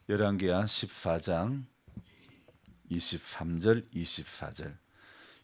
열왕기하 14장 23절 24절.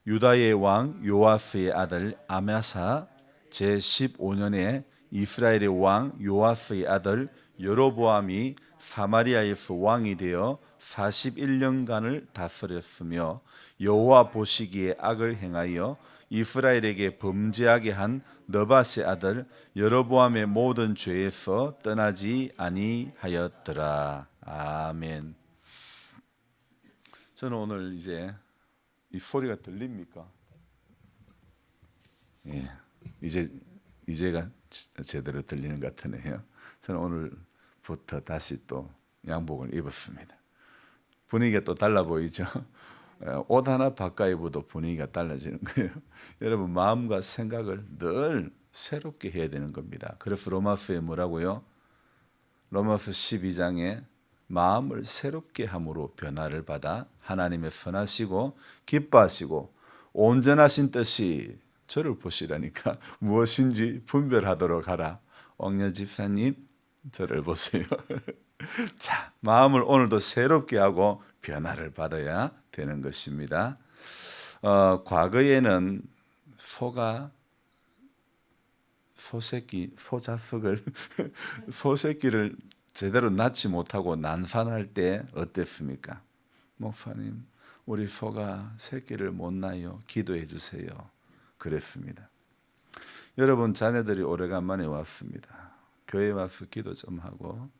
유다의 왕 요아스의 아들 아마사 제15년에 이스라엘의 왕 요아스의 아들 여로보암이 사마리아에서 왕이 되어 41년간을 다스렸으며 여호와 보시기에 악을 행하여 이스라엘에게 범죄하게 한 느밧의 아들 여로보암의 모든 죄에서 떠나지 아니하였더라. 아멘. 저는 오늘 이제 이 소리가 들립니까? 예, 이제가 제대로 들리는 것 같으네요. 저는 오늘부터 다시 또 양복을 입었습니다. 분위기가 또 달라 보이죠? 옷 하나 바꿔 입어도 분위기가 달라지는 거예요. 여러분 마음과 생각을 늘 새롭게 해야 되는 겁니다. 그래서 로마서에 뭐라고요? 로마서 12장에 마음을 새롭게 함으로 변화를 받아 하나님의 선하시고 기뻐하시고 온전하신 뜻이 저를 보시라니까 무엇인지 분별하도록 하라. 옥녀 집사님 저를 보세요. 자, 마음을 오늘도 새롭게 하고 변화를 받아야 되는 것입니다. 과거에는 소새끼를 제대로 낳지 못하고 난산할 때 어땠습니까? 목사님, 우리 소가 새끼를 못 낳아요. 기도해 주세요. 그랬습니다. 여러분 자녀들이 오래간만에 왔습니다. 교회 와서 기도 좀 하고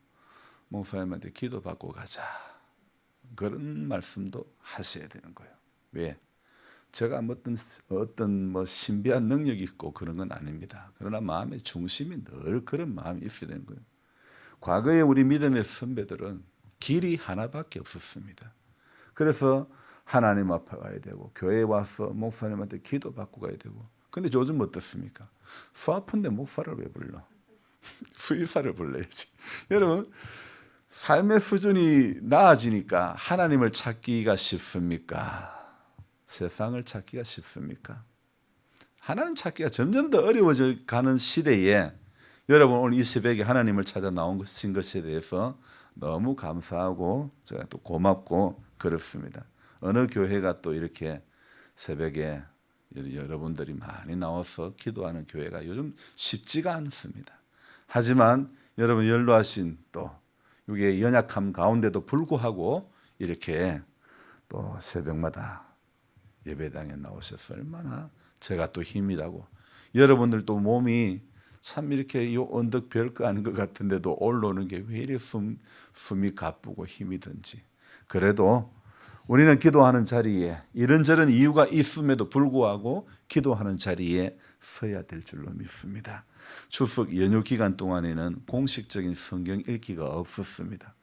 목사님한테 기도 받고 가자. 그런 말씀도 하셔야 되는 거예요. 왜? 제가 어떤 신비한 능력이 있고 그런 건 아닙니다. 그러나 마음의 중심이 늘 그런 마음이 있어야 되는 거예요. 과거에 우리 믿음의 선배들은 길이 하나밖에 없었습니다. 그래서 하나님 앞에 가야 되고 교회에 와서 목사님한테 기도 받고 가야 되고. 근데 요즘 어떻습니까? 소 아픈데 목사를 왜 불러? 수의사를 불러야지. 여러분 삶의 수준이 나아지니까 하나님을 찾기가 쉽습니까? 세상을 찾기가 쉽습니까? 하나님 찾기가 점점 더 어려워져 가는 시대에 여러분 오늘 이 새벽에 하나님을 찾아 나온 것에 대해서 너무 감사하고 제가 또 고맙고 그렇습니다. 어느 교회가 또 이렇게 새벽에 여러분들이 많이 나와서 기도하는 교회가 요즘 쉽지가 않습니다. 하지만 여러분 연로하신 또 이게 연약함 가운데도 불구하고 이렇게 또 새벽마다 예배당에 나오셔서 얼마나 제가 또 힘이 나고 여러분들도 몸이 참 이렇게 이 언덕 별거 아닌 것 같은데도 올라오는 게 왜 이리 숨이 가쁘고 힘이 든지. 그래도 우리는 기도하는 자리에 이런저런 이유가 있음에도 불구하고 기도하는 자리에 서야 될 줄로 믿습니다. 추석 연휴 기간 동안에는 공식적인 성경 읽기가 없었습니다.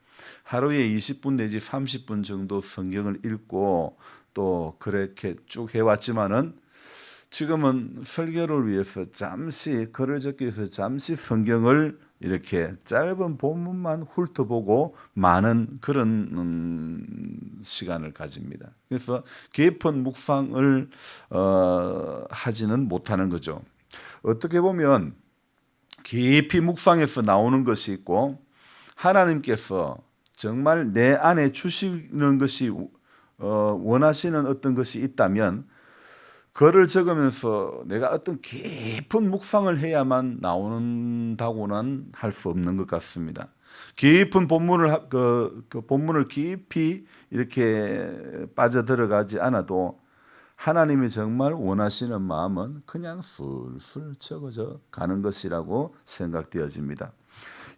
하루에 20분 내지 30분 정도 성경을 읽고 또 그렇게 쭉 해왔지만은 지금은 설교를 위해서 잠시 글을 적기 위해서 잠시 성경을 이렇게 짧은 본문만 훑어보고 많은 그런 시간을 가집니다. 그래서 깊은 묵상을 하지는 못하는 거죠. 어떻게 보면 깊이 묵상해서 나오는 것이 있고 하나님께서 정말 내 안에 주시는 것이 원하시는 어떤 것이 있다면 글을 적으면서 내가 어떤 깊은 묵상을 해야만 나온다고는 할 수 없는 것 같습니다. 깊은 본문을 그 본문을 깊이 이렇게 빠져들어가지 않아도 하나님이 정말 원하시는 마음은 그냥 술술 적어져 가는 것이라고 생각되어집니다.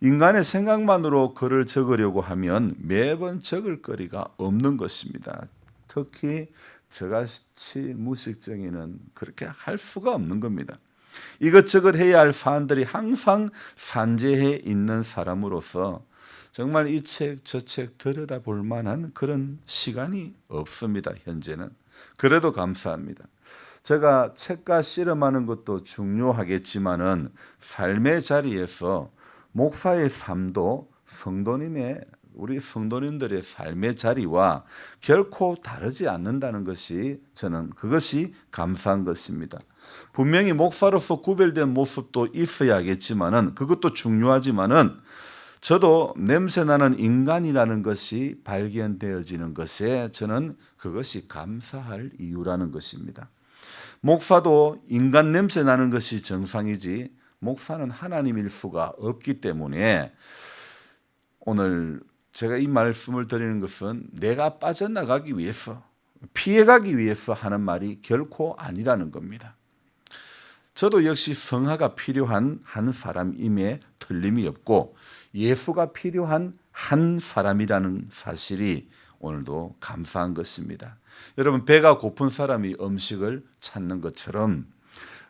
인간의 생각만으로 글을 적으려고 하면 매번 적을 거리가 없는 것입니다. 특히 저같이 무식증에는 그렇게 할 수가 없는 겁니다. 이것저것 해야 할 사안들이 항상 산재해 있는 사람으로서 정말 이 책 저 책 들여다볼 만한 그런 시간이 없습니다. 현재는. 그래도 감사합니다. 제가 책과 씨름하는 것도 중요하겠지만은 삶의 자리에서 목사의 삶도 우리 성도님들의 삶의 자리와 결코 다르지 않는다는 것이 저는 그것이 감사한 것입니다. 분명히 목사로서 구별된 모습도 있어야겠지만은 그것도 중요하지만은 저도 냄새나는 인간이라는 것이 발견되어지는 것에 저는 그것이 감사할 이유라는 것입니다. 목사도 인간 냄새 나는 것이 정상이지 목사는 하나님일 수가 없기 때문에 오늘 제가 이 말씀을 드리는 것은 내가 빠져나가기 위해서, 피해가기 위해서 하는 말이 결코 아니라는 겁니다. 저도 역시 성화가 필요한 한 사람임에 틀림이 없고 예수가 필요한 한 사람이라는 사실이 오늘도 감사한 것입니다. 여러분, 배가 고픈 사람이 음식을 찾는 것처럼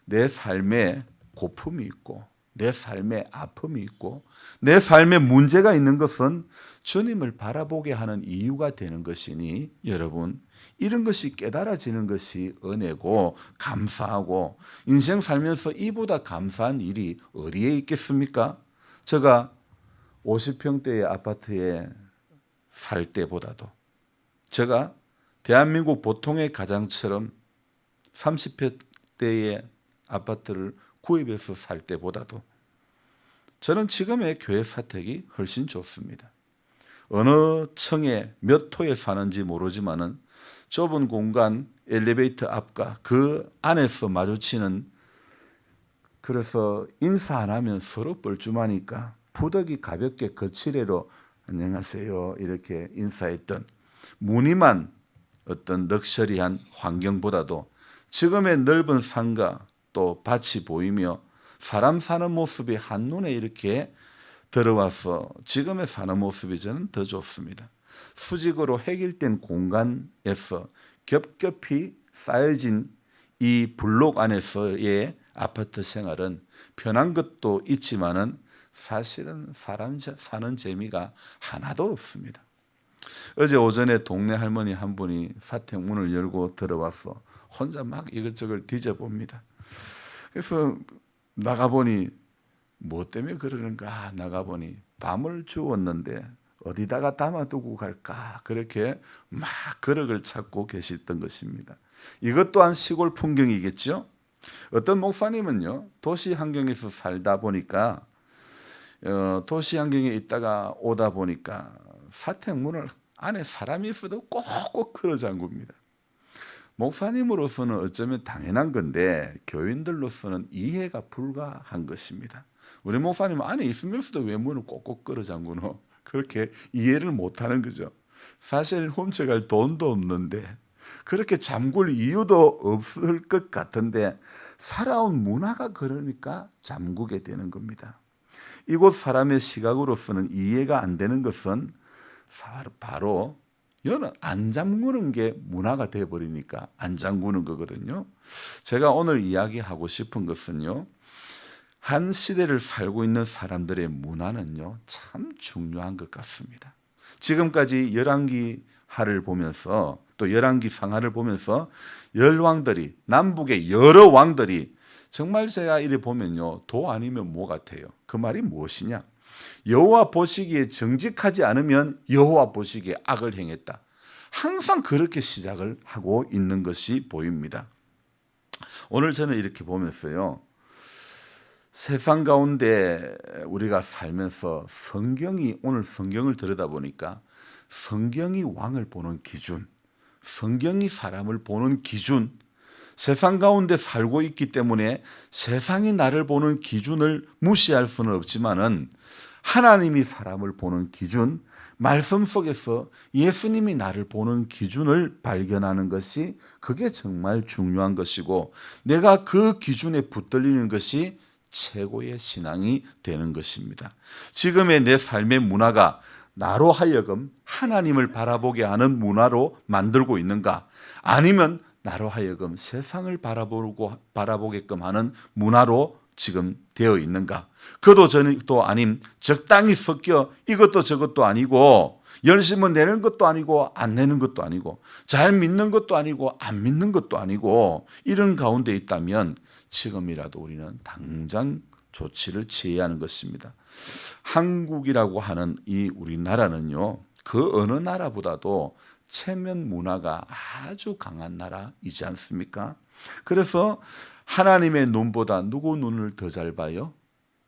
내 삶에 고품이 있고 내 삶에 아픔이 있고 내 삶에 문제가 있는 것은 주님을 바라보게 하는 이유가 되는 것이니 여러분, 이런 것이 깨달아지는 것이 은혜고 감사하고 인생 살면서 이보다 감사한 일이 어디에 있겠습니까? 제가 50평대의 아파트에 살 때보다도 제가 대한민국 보통의 가장처럼 30평대의 아파트를 구입해서 살 때보다도 저는 지금의 교회 사택이 훨씬 좋습니다. 어느 층에 몇 호에 사는지 모르지만은 좁은 공간, 엘리베이터 앞과 그 안에서 마주치는, 그래서 인사 안 하면 서로 뻘쭘하니까 부덕이 가볍게 거칠애로 안녕하세요 이렇게 인사했던 무늬만 어떤 럭셔리한 환경보다도 지금의 넓은 상가 또 밭이 보이며 사람 사는 모습이 한눈에 이렇게 들어와서 지금의 사는 모습이 저는 더 좋습니다. 수직으로 획일된 공간에서 겹겹이 쌓여진 이 블록 안에서의 아파트 생활은 편한 것도 있지만은 사실은 사람 사는 재미가 하나도 없습니다. 어제 오전에 동네 할머니 한 분이 사택 문을 열고 들어와서 혼자 막 이것저것 뒤져봅니다. 그래서 나가보니 뭐 때문에 그러는가, 나가보니 밤을 주웠는데 어디다가 담아두고 갈까, 그렇게 막 그릇을 찾고 계셨던 것입니다. 이것 또한 시골 풍경이겠죠. 어떤 목사님은요, 도시 환경에서 살다 보니까 도시 환경에 있다가 오다 보니까 사택 문을 안에 사람이 있어도 꼭꼭 걸어 잠굽니다. 목사님으로서는 어쩌면 당연한 건데 교인들로서는 이해가 불가한 것입니다. 우리 목사님은 안에 있으면서도 왜 문을 꼭꼭 걸어 잠그노? 그렇게 이해를 못하는 거죠. 사실 훔쳐갈 돈도 없는데 그렇게 잠글 이유도 없을 것 같은데 살아온 문화가 그러니까 잠그게 되는 겁니다. 이곳 사람의 시각으로서는 이해가 안 되는 것은 바로 여는 안 잠그는 게 문화가 되어버리니까 안 잠그는 거거든요. 제가 오늘 이야기하고 싶은 것은요, 한 시대를 살고 있는 사람들의 문화는요 참 중요한 것 같습니다. 지금까지 열왕기하를 보면서 또 열왕기 상하를 보면서 열왕들이, 남북의 여러 왕들이 정말 제가 이래 보면요, 도 아니면 뭐 같아요. 그 말이 무엇이냐? 여호와 보시기에 정직하지 않으면 여호와 보시기에 악을 행했다. 항상 그렇게 시작을 하고 있는 것이 보입니다. 오늘 저는 이렇게 보면서요, 세상 가운데 우리가 살면서 오늘 성경을 들여다보니까 성경이 왕을 보는 기준, 성경이 사람을 보는 기준, 세상 가운데 살고 있기 때문에 세상이 나를 보는 기준을 무시할 수는 없지만은 하나님이 사람을 보는 기준, 말씀 속에서 예수님이 나를 보는 기준을 발견하는 것이 그게 정말 중요한 것이고 내가 그 기준에 붙들리는 것이 최고의 신앙이 되는 것입니다. 지금의 내 삶의 문화가 나로 하여금 하나님을 바라보게 하는 문화로 만들고 있는가, 아니면 나로 하여금 세상을 바라보게끔 하는 문화로 지금 되어 있는가. 그도 저도 아님 적당히 섞여 이것도 저것도 아니고 열심을 내는 것도 아니고 안 내는 것도 아니고 잘 믿는 것도 아니고 안 믿는 것도 아니고 이런 가운데 있다면 지금이라도 우리는 당장 조치를 취해야 하는 것입니다. 한국이라고 하는 이 우리나라는요, 그 어느 나라보다도 체면 문화가 아주 강한 나라이지 않습니까? 그래서 하나님의 눈보다 누구 눈을 더 잘 봐요?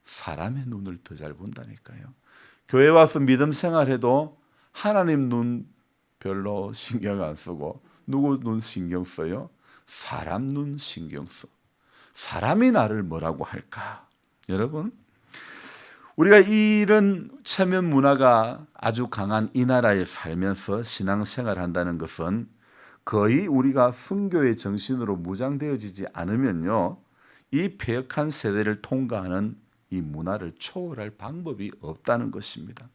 사람의 눈을 더 잘 본다니까요. 교회 와서 믿음 생활해도 하나님 눈 별로 신경 안 쓰고 누구 눈 신경 써요? 사람 눈 신경 써. 사람이 나를 뭐라고 할까? 여러분, 우리가 이런 체면 문화가 아주 강한 이 나라에 살면서 신앙생활 한다는 것은 거의 우리가 순교의 정신으로 무장되어지지 않으면요, 이 패역한 세대를 통과하는 이 문화를 초월할 방법이 없다는 것입니다.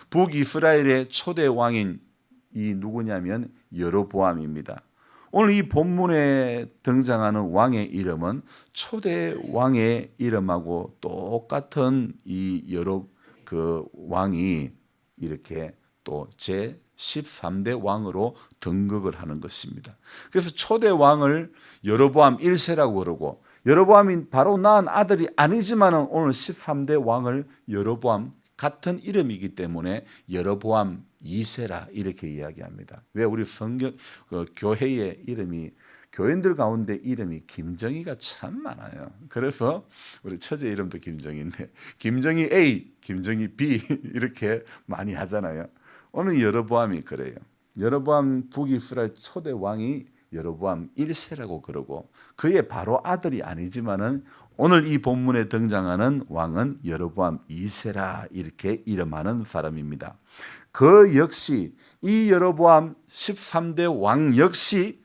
북이스라엘의 초대 왕인 이 누구냐면 여로보암입니다. 오늘 이 본문에 등장하는 왕의 이름은 초대 왕의 이름하고 똑같은 이 그 왕이 이렇게 또 제 13대 왕으로 등극을 하는 것입니다. 그래서 초대 왕을 여로보암 1세라고 그러고, 여로보암이 바로 낳은 아들이 아니지만 오늘 13대 왕을 여로보암 같은 이름이기 때문에 여로보암 2세라 이렇게 이야기합니다. 왜? 우리 성경 교회의 이름이, 교인들 가운데 이름이 김정희가 참 많아요. 그래서 우리 처제 이름도 김정희인데 김정희 A, 김정희 B 이렇게 많이 하잖아요. 오늘 여로보암이 그래요. 여로보암 북이스라엘 초대 왕이 여로보암 1세라고 그러고, 그의 바로 아들이 아니지만은 오늘 이 본문에 등장하는 왕은 여로보암 2세라 이렇게 이름하는 사람입니다. 그 역시 이 여로보암 13대 왕 역시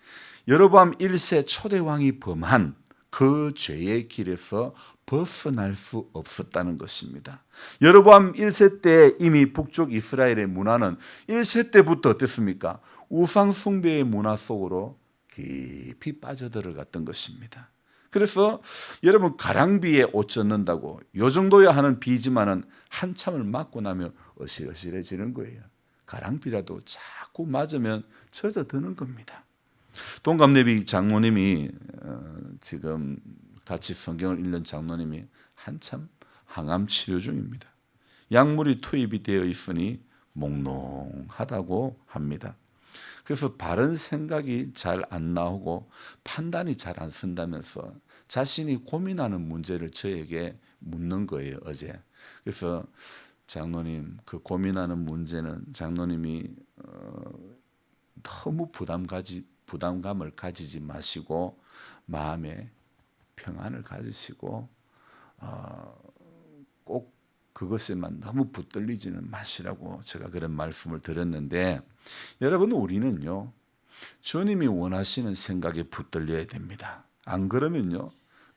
여로보암 1세 초대 왕이 범한 그 죄의 길에서 벗어날 수 없었다는 것입니다. 여로보암 1세 때 이미 북쪽 이스라엘의 문화는 1세 때부터 어땠습니까? 우상 숭배의 문화 속으로 깊이 빠져들어갔던 것입니다. 그래서 여러분, 가랑비에 옷 젖는다고 요 정도야 하는 비지만은 한참을 맞고 나면 어실어실해지는 거예요. 가랑비라도 자꾸 맞으면 젖어드는 겁니다. 동갑내비 장모님이 지금 같이 성경을 읽는 장로님이 한참 항암 치료 중입니다. 약물이 투입이 되어 있으니 몽롱하다고 합니다. 그래서 바른 생각이 잘 안 나오고 판단이 잘 안 쓴다면서 자신이 고민하는 문제를 저에게 묻는 거예요, 어제. 그래서 장로님, 그 고민하는 문제는 장로님이 너무 부담감을 가지지 마시고 마음에 평안을 가지시고 꼭 그것에만 너무 붙들리지는 마시라고 제가 그런 말씀을 드렸는데, 여러분, 우리는요 주님이 원하시는 생각에 붙들려야 됩니다. 안 그러면요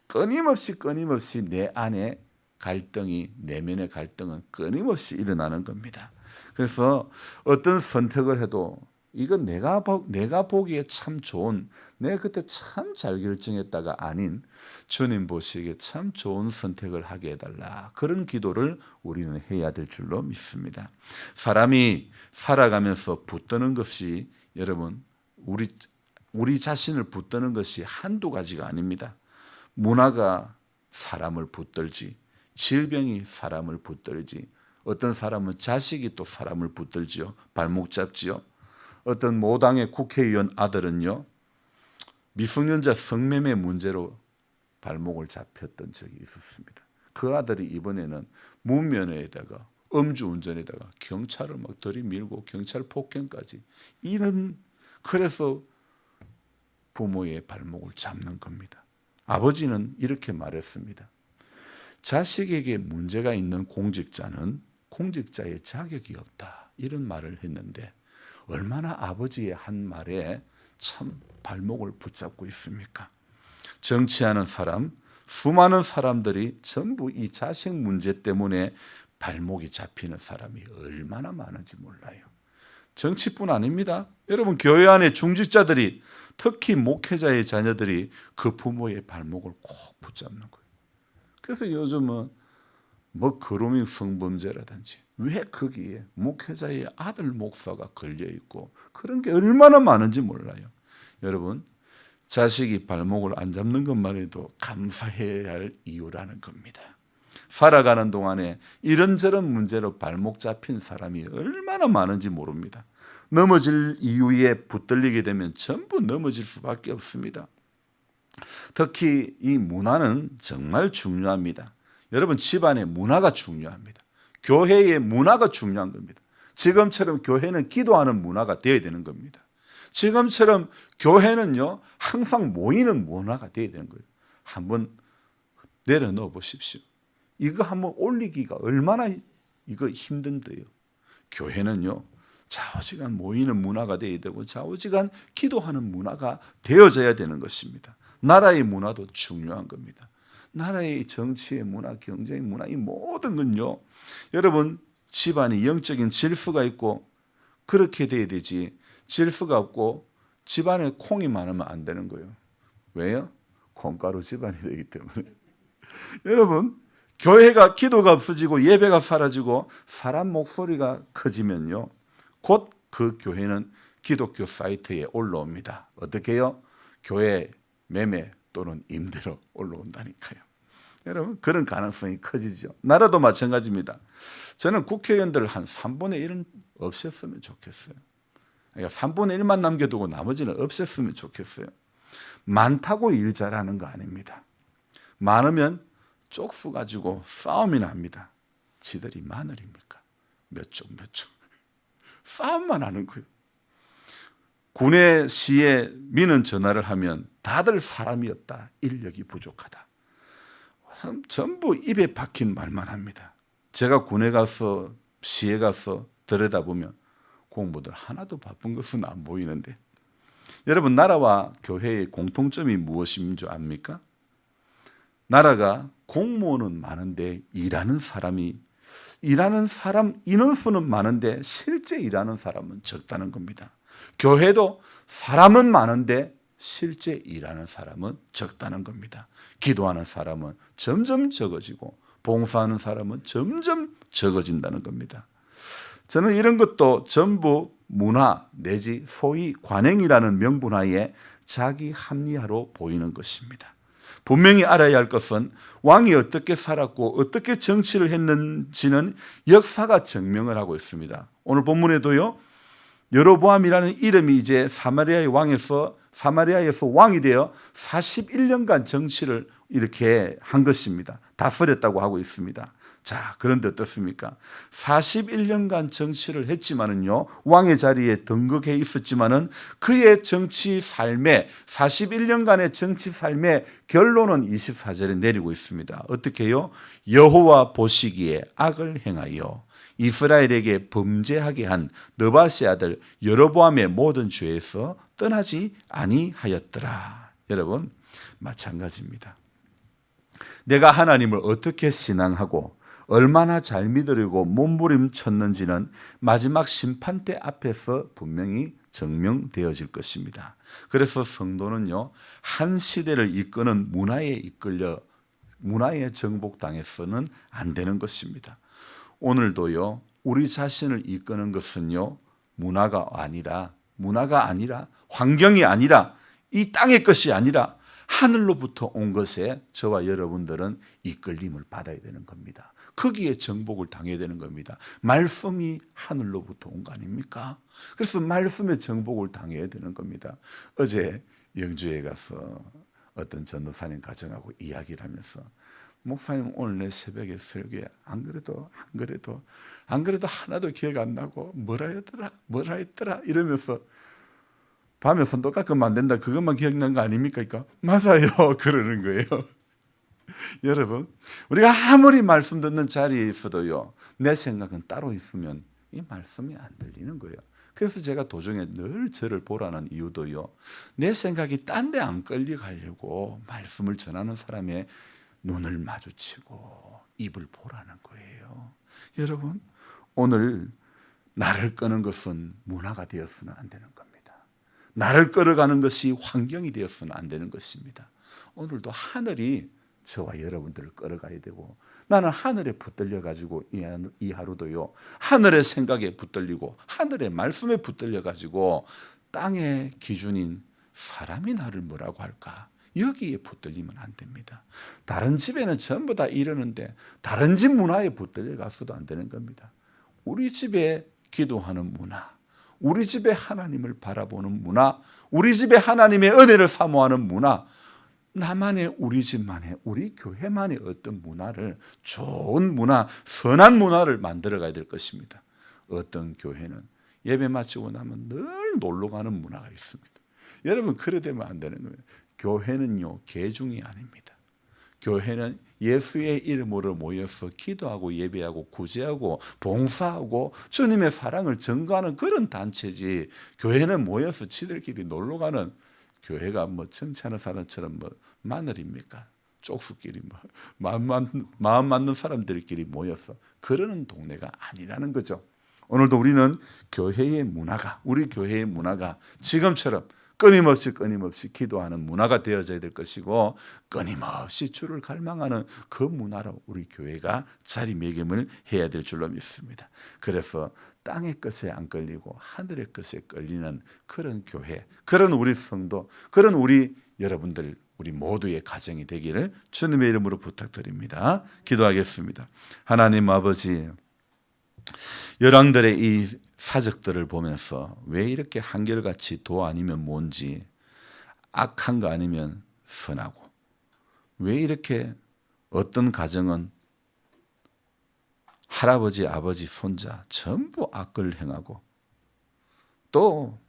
끊임없이 내 안에 갈등이, 내면의 갈등은 끊임없이 일어나는 겁니다. 그래서 어떤 선택을 해도 이건 내가 보기에 참 좋은, 내가 그때 참 잘 결정했다가 아닌 주님 보시기에 참 좋은 선택을 하게 해달라, 그런 기도를 우리는 해야 될 줄로 믿습니다. 사람이 살아가면서 붙드는 것이, 여러분, 우리 자신을 붙드는 것이 한두 가지가 아닙니다. 문화가 사람을 붙들지, 질병이 사람을 붙들지, 어떤 사람은 자식이 또 사람을 붙들지요. 발목 잡지요. 어떤 모당의 국회의원 아들은요, 미성년자 성매매 문제로 발목을 잡혔던 적이 있었습니다. 그 아들이 이번에는 무면허에다가 음주운전에다가 경찰을 막 들이밀고 경찰 폭행까지, 이런, 그래서 부모의 발목을 잡는 겁니다. 아버지는 이렇게 말했습니다. 자식에게 문제가 있는 공직자는 공직자의 자격이 없다, 이런 말을 했는데 얼마나 아버지의 한 말에 참 발목을 붙잡고 있습니까? 정치하는 사람, 수많은 사람들이 전부 이 자식 문제 때문에 발목이 잡히는 사람이 얼마나 많은지 몰라요. 정치뿐 아닙니다. 여러분, 교회 안에 중직자들이, 특히 목회자의 자녀들이 그 부모의 발목을 꼭 붙잡는 거예요. 그래서 요즘은 뭐 거루민 성범죄라든지, 왜 거기에 목회자의 아들 목사가 걸려있고, 그런 게 얼마나 많은지 몰라요. 여러분, 자식이 발목을 안 잡는 것만 해도 감사해야 할 이유라는 겁니다. 살아가는 동안에 이런저런 문제로 발목 잡힌 사람이 얼마나 많은지 모릅니다. 넘어질 이유에 붙들리게 되면 전부 넘어질 수밖에 없습니다. 특히 이 문화는 정말 중요합니다. 여러분, 집안의 문화가 중요합니다. 교회의 문화가 중요한 겁니다. 지금처럼 교회는 기도하는 문화가 되어야 되는 겁니다. 지금처럼 교회는요, 항상 모이는 문화가 되어야 되는 거예요. 한번 내려놓아 보십시오. 이거 한번 올리기가 얼마나 이거 힘든데요. 교회는요, 좌우지간 모이는 문화가 되어야 되고 좌우지간 기도하는 문화가 되어져야 되는 것입니다. 나라의 문화도 중요한 겁니다. 나라의 정치의 문화, 경제의 문화, 이 모든 건요, 여러분 집안이 영적인 질서가 있고 그렇게 돼야 되지, 질서가 없고 집안에 콩이 많으면 안 되는 거예요. 왜요? 콩가루 집안이 되기 때문에. 여러분, 교회가 기도가 없어지고 예배가 사라지고 사람 목소리가 커지면요, 곧 그 교회는 기독교 사이트에 올라옵니다. 어떻게 해요? 교회 매매 또는 임대로 올라온다니까요. 여러분, 그런 가능성이 커지죠. 나라도 마찬가지입니다. 저는 국회의원들 한 3분의 1은 없앴으면 좋겠어요. 그러니까 3분의 1만 남겨두고 나머지는 없앴으면 좋겠어요. 많다고 일 잘하는 거 아닙니다. 많으면 쪽수 가지고 싸움이 납니다. 지들이 마늘입니까? 몇 쪽. 싸움만 하는 거예요. 군에 시에 민원 전화를 하면 다들 사람이 없다, 인력이 부족하다, 전부 입에 박힌 말만 합니다. 제가 군에 가서 시에 가서 들여다보면 공무들 하나도 바쁜 것은 안 보이는데, 여러분, 나라와 교회의 공통점이 무엇인 줄 압니까? 나라가 공무원은 많은데 일하는 사람 인원수는 많은데 실제 일하는 사람은 적다는 겁니다. 교회도 사람은 많은데 실제 일하는 사람은 적다는 겁니다. 기도하는 사람은 점점 적어지고 봉사하는 사람은 점점 적어진다는 겁니다. 저는 이런 것도 전부 문화 내지 소위 관행이라는 명분하에 자기 합리화로 보이는 것입니다. 분명히 알아야 할 것은 왕이 어떻게 살았고 어떻게 정치를 했는지는 역사가 증명을 하고 있습니다. 오늘 본문에도요, 여로보암이라는 이름이 이제 사마리아의 사마리아에서 왕이 되어 41년간 정치를 이렇게 한 것입니다. 다스렸다고 하고 있습니다. 자, 그런데 어떻습니까? 41년간 정치를 했지만은요, 왕의 자리에 등극해 있었지만은 그의 정치 삶에, 41년간의 정치 삶의 결론은 24절에 내리고 있습니다. 어떻게 해요? 여호와 보시기에 악을 행하여 이스라엘에게 범죄하게 한 느바세 아들 여로보암의 모든 죄에서 떠나지 아니하였더라. 여러분, 마찬가지입니다. 내가 하나님을 어떻게 신앙하고 얼마나 잘 믿으려고 몸부림쳤는지는 마지막 심판대 앞에서 분명히 증명되어질 것입니다. 그래서 성도는요, 한 시대를 이끄는 문화에 이끌려 문화에 정복당해서는 안 되는 것입니다. 오늘도요, 우리 자신을 이끄는 것은요, 문화가 아니라 환경이 아니라 이 땅의 것이 아니라 하늘로부터 온 것에 저와 여러분들은 이끌림을 받아야 되는 겁니다. 거기에 정복을 당해야 되는 겁니다. 말씀이 하늘로부터 온 거 아닙니까? 그래서 말씀에 정복을 당해야 되는 겁니다. 어제 영주에 가서 어떤 전도사님 가정하고 이야기를 하면서, 목사님 오늘 내 새벽에 설교에 안 그래도 하나도 기억 안 나고 뭐라 했더라 이러면서, 밤에 손도 깎으면 안 된다, 그것만 기억난 거 아닙니까? 그러니까 맞아요 그러는 거예요. 여러분, 우리가 아무리 말씀 듣는 자리에 있어도요, 내 생각은 따로 있으면 이 말씀이 안 들리는 거예요. 그래서 제가 도중에 늘 저를 보라는 이유도요, 내 생각이 딴 데 안 끌려가려고 말씀을 전하는 사람의 눈을 마주치고 입을 보라는 거예요. 여러분, 오늘 나를 끄는 것은 문화가 되었으면 안 되는 겁니다. 나를 끌어가는 것이 환경이 되었으면 안 되는 것입니다. 오늘도 하늘이 저와 여러분들을 끌어가야 되고, 나는 하늘에 붙들려 가지고 이 하루도요, 하늘의 생각에 붙들리고 하늘의 말씀에 붙들려 가지고 땅의 기준인 사람이 나를 뭐라고 할까, 여기에 붙들리면 안 됩니다. 다른 집에는 전부 다 이러는데 다른 집 문화에 붙들려 가서도 안 되는 겁니다. 우리 집에 기도하는 문화, 우리 집에 하나님을 바라보는 문화, 우리 집에 하나님의 은혜를 사모하는 문화, 나만의, 우리 집만의, 우리 교회만의 어떤 문화를, 좋은 문화, 선한 문화를 만들어 가야 될 것입니다. 어떤 교회는 예배 마치고 나면 늘 놀러 가는 문화가 있습니다. 여러분, 그래 되면 안 되는 거예요. 교회는요, 계중이 아닙니다. 교회는 예수의 이름으로 모여서 기도하고 예배하고 구제하고 봉사하고 주님의 사랑을 전가하는 그런 단체지, 교회는 모여서 지들끼리 놀러 가는, 교회가 뭐 정치하는 사람처럼 뭐 마늘입니까? 쪽수끼리 뭐 마음 맞는 사람들끼리 모여서 그러는 동네가 아니라는 거죠. 오늘도 우리는 교회의 문화가, 우리 교회의 문화가 지금처럼 끊임없이 기도하는 문화가 되어져야 될 것이고, 끊임없이 주를 갈망하는 그 문화로 우리 교회가 자리매김을 해야 될 줄로 믿습니다. 그래서 땅의 것에 안 끌리고 하늘의 것에 끌리는 그런 교회, 그런 우리 성도, 그런 우리 여러분들, 우리 모두의 가정이 되기를 주님의 이름으로 부탁드립니다. 기도하겠습니다. 하나님 아버지, 열왕들의 이 사적들을 보면서 왜 이렇게 한결같이 도 아니면 뭔지, 악한 거 아니면 선하고, 왜 이렇게 어떤 가정은 할아버지, 아버지, 손자 전부 악을 행하고, 또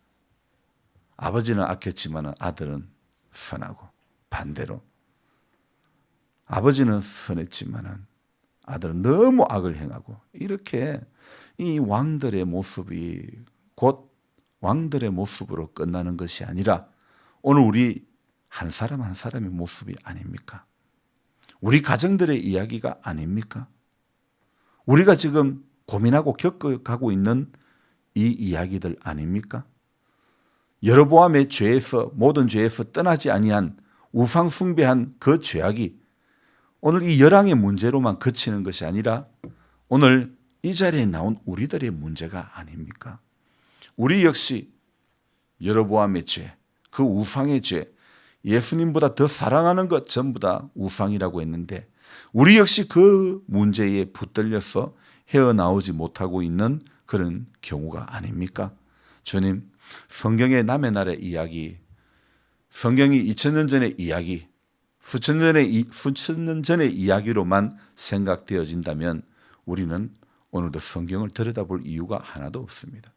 아버지는 악했지만 아들은 선하고, 반대로 아버지는 선했지만 아들은 너무 악을 행하고, 이렇게 이 왕들의 모습이 곧 왕들의 모습으로 끝나는 것이 아니라 오늘 우리 한 사람 한 사람의 모습이 아닙니까? 우리 가정들의 이야기가 아닙니까? 우리가 지금 고민하고 겪어가고 있는 이 이야기들 아닙니까? 여로보암의 죄에서, 모든 죄에서 떠나지 아니한 우상 숭배한 그 죄악이 오늘 이 열왕의 문제로만 그치는 것이 아니라 오늘 이 자리에 나온 우리들의 문제가 아닙니까? 우리 역시 여로보암의 죄, 그 우상의 죄, 예수님보다 더 사랑하는 것 전부 다 우상이라고 했는데, 우리 역시 그 문제에 붙들려서 헤어나오지 못하고 있는 그런 경우가 아닙니까? 주님, 성경의 남의 나라의 이야기, 성경이 2000년 전의 이야기, 수천 년 전의 이야기로만 생각되어진다면 우리는 오늘도 성경을 들여다볼 이유가 하나도 없습니다.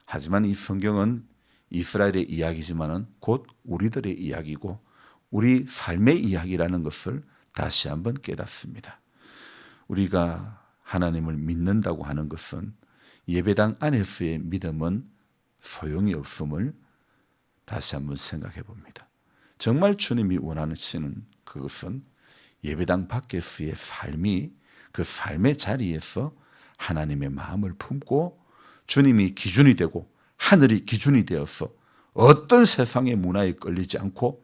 하지만 이 성경은 이스라엘의 이야기지만 곧 우리들의 이야기고 우리 삶의 이야기라는 것을 다시 한번 깨닫습니다. 우리가 하나님을 믿는다고 하는 것은 예배당 안에서의 믿음은 소용이 없음을 다시 한번 생각해 봅니다. 정말 주님이 원하시는 그것은 예배당 밖에서의 삶이, 그 삶의 자리에서 하나님의 마음을 품고 주님이 기준이 되고 하늘이 기준이 되어서 어떤 세상의 문화에 끌리지 않고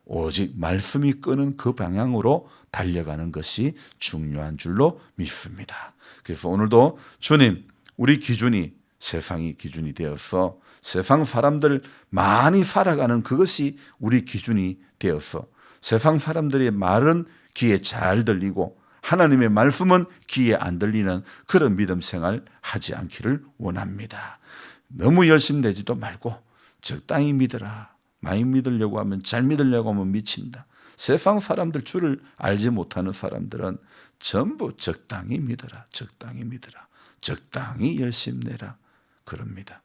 오직 말씀이 끄는 그 방향으로 달려가는 것이 중요한 줄로 믿습니다. 그래서 오늘도 주님, 우리 기준이 세상이 기준이 되어서 세상 사람들 많이 살아가는 그것이 우리 기준이 되어서 세상 사람들의 말은 귀에 잘 들리고 하나님의 말씀은 귀에 안 들리는 그런 믿음 생활 하지 않기를 원합니다. 너무 열심히 내지도 말고 적당히 믿어라. 많이 믿으려고 하면, 잘 믿으려고 하면 미친다. 세상 사람들, 주를 알지 못하는 사람들은 전부 적당히 믿어라. 적당히 믿어라. 적당히 열심히 내라. 그럽니다.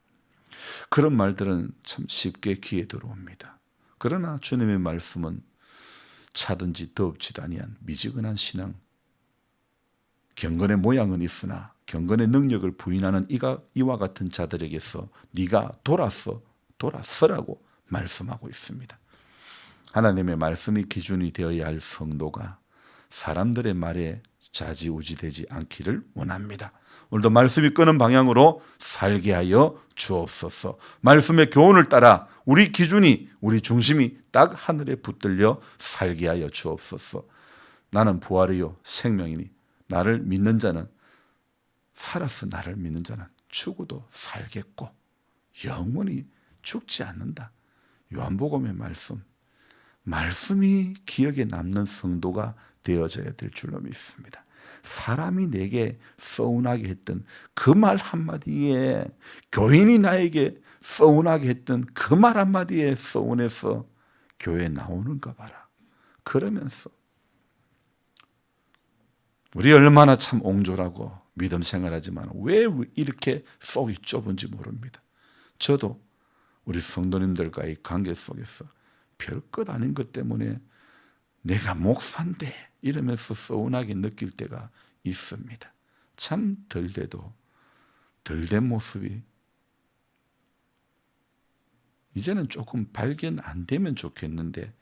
그런 말들은 참 쉽게 귀에 들어옵니다. 그러나 주님의 말씀은 차든지 더웁지도 아니한 미지근한 신앙, 경건의 모양은 있으나 경건의 능력을 부인하는 이와 같은 자들에게서 네가 돌아서라고 말씀하고 있습니다. 하나님의 말씀이 기준이 되어야 할 성도가 사람들의 말에 좌지우지되지 않기를 원합니다. 오늘도 말씀이 끄는 방향으로 살게 하여 주옵소서. 말씀의 교훈을 따라 우리 기준이, 우리 중심이 딱 하늘에 붙들려 살게 하여 주옵소서. 나는 부활이요 생명이니 나를 믿는 자는, 살아서 나를 믿는 자는 죽어도 살겠고 영원히 죽지 않는다. 요한복음의 말씀이 기억에 남는 성도가 되어져야 될 줄로 믿습니다. 사람이 내게 서운하게 했던 그 말 한마디에, 교인이 나에게 서운하게 했던 그 말 한마디에 서운해서 교회에 나오는가 봐라. 그러면서 우리 얼마나 참 옹졸하고 믿음 생활하지만 왜 이렇게 속이 좁은지 모릅니다. 저도 우리 성도님들과의 관계 속에서 별것 아닌 것 때문에 내가 목사인데 이러면서 서운하게 느낄 때가 있습니다. 참 덜돼도 덜된 모습이 이제는 조금 발견 안 되면 좋겠는데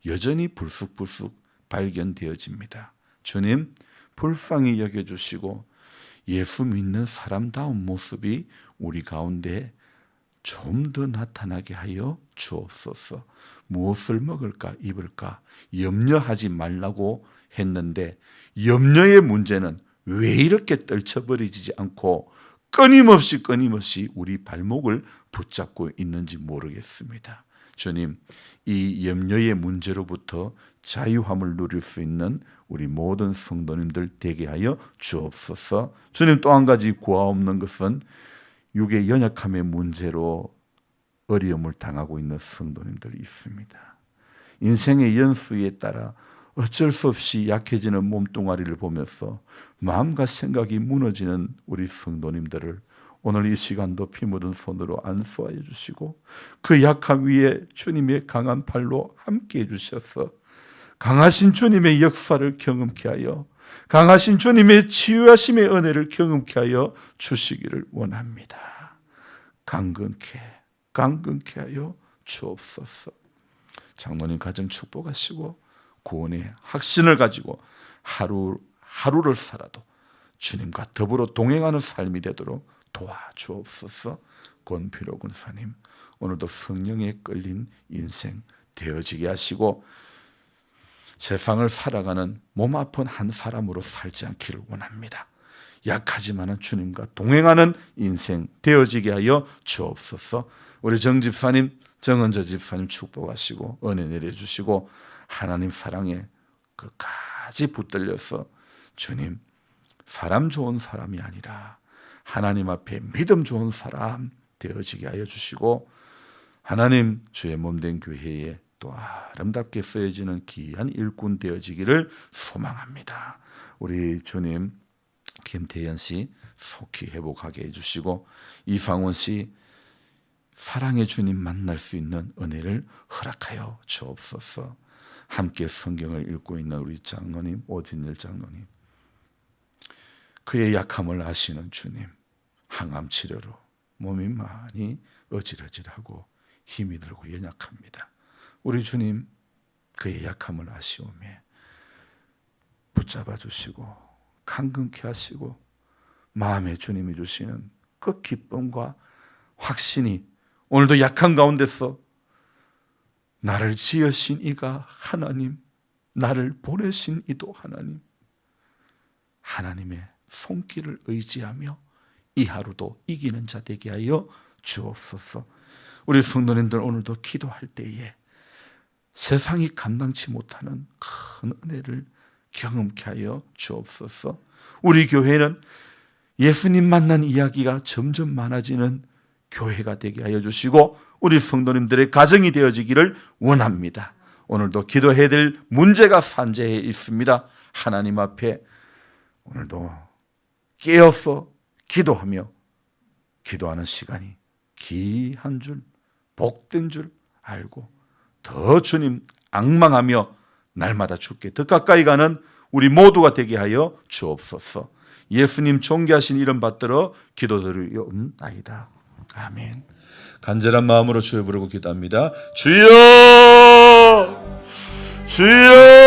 여전히 불쑥불쑥 발견되어집니다. 주님 불쌍히 여겨주시고 예수 믿는 사람다운 모습이 우리 가운데 좀 더 나타나게 하여 주옵소서. 무엇을 먹을까 입을까 염려하지 말라고 했는데 염려의 문제는 왜 이렇게 떨쳐버리지 않고 끊임없이 우리 발목을 붙잡고 있는지 모르겠습니다. 주님, 이 염려의 문제로부터 자유함을 누릴 수 있는 우리 모든 성도님들 되게 하여 주옵소서. 주님, 또 한 가지 구하옵는 것은 육의 연약함의 문제로 어려움을 당하고 있는 성도님들이 있습니다. 인생의 연수에 따라 어쩔 수 없이 약해지는 몸뚱아리를 보면서 마음과 생각이 무너지는 우리 성도님들을 오늘 이 시간도 피 묻은 손으로 안수하여 주시고 그 약함 위에 주님의 강한 팔로 함께 해주셔서 강하신 주님의 역사를 경험케 하여 강하신 주님의 치유하심의 은혜를 경험케 하여 주시기를 원합니다. 강건케 하여 주옵소서. 장로님 가정 축복하시고 구원의 확신을 가지고 하루를 살아도 주님과 더불어 동행하는 삶이 되도록 도와주옵소서. 권필호 군사님, 오늘도 성령에 끌린 인생 되어지게 하시고 세상을 살아가는 몸 아픈 한 사람으로 살지 않기를 원합니다. 약하지만은 주님과 동행하는 인생 되어지게 하여 주옵소서. 우리 정 집사님, 정은저 집사님 축복하시고 은혜 내려주시고 하나님 사랑에 끝까지 붙들려서 주님, 사람 좋은 사람이 아니라 하나님 앞에 믿음 좋은 사람 되어지게 하여 주시고 하나님 주의 몸된 교회에 또 아름답게 쓰여지는 귀한 일꾼 되어지기를 소망합니다. 우리 주님, 김태현 씨 속히 회복하게 해주시고 이상원 씨 사랑의 주님 만날 수 있는 은혜를 허락하여 주옵소서. 함께 성경을 읽고 있는 우리 장로님, 오진일 장로님, 그의 약함을 아시는 주님, 항암 치료로 몸이 많이 어질어질하고 힘이 들고 연약합니다. 우리 주님, 그의 약함을 아시오매 붙잡아 주시고 강건케 하시고 마음에 주님이 주시는 그 기쁨과 확신이 오늘도 약한 가운데서 나를 지으신 이가 하나님, 나를 보내신 이도 하나님, 하나님의 손길을 의지하며 이 하루도 이기는 자 되게 하여 주옵소서. 우리 성도님들 오늘도 기도할 때에 세상이 감당치 못하는 큰 은혜를 경험케 하여 주옵소서. 우리 교회는 예수님 만난 이야기가 점점 많아지는 교회가 되게 하여 주시고 우리 성도님들의 가정이 되어지기를 원합니다. 오늘도 기도해야 될 문제가 산재해 있습니다. 하나님 앞에 오늘도 깨어서 기도하며 기도하는 시간이 귀한 줄, 복된 줄 알고 더 주님 앙망하며 날마다 주께 더 가까이 가는 우리 모두가 되게 하여 주옵소서. 예수님 존귀하신 이름 받들어 기도드리옵나이다. 아멘. 간절한 마음으로 주여 부르고 기도합니다. 주여! 주여!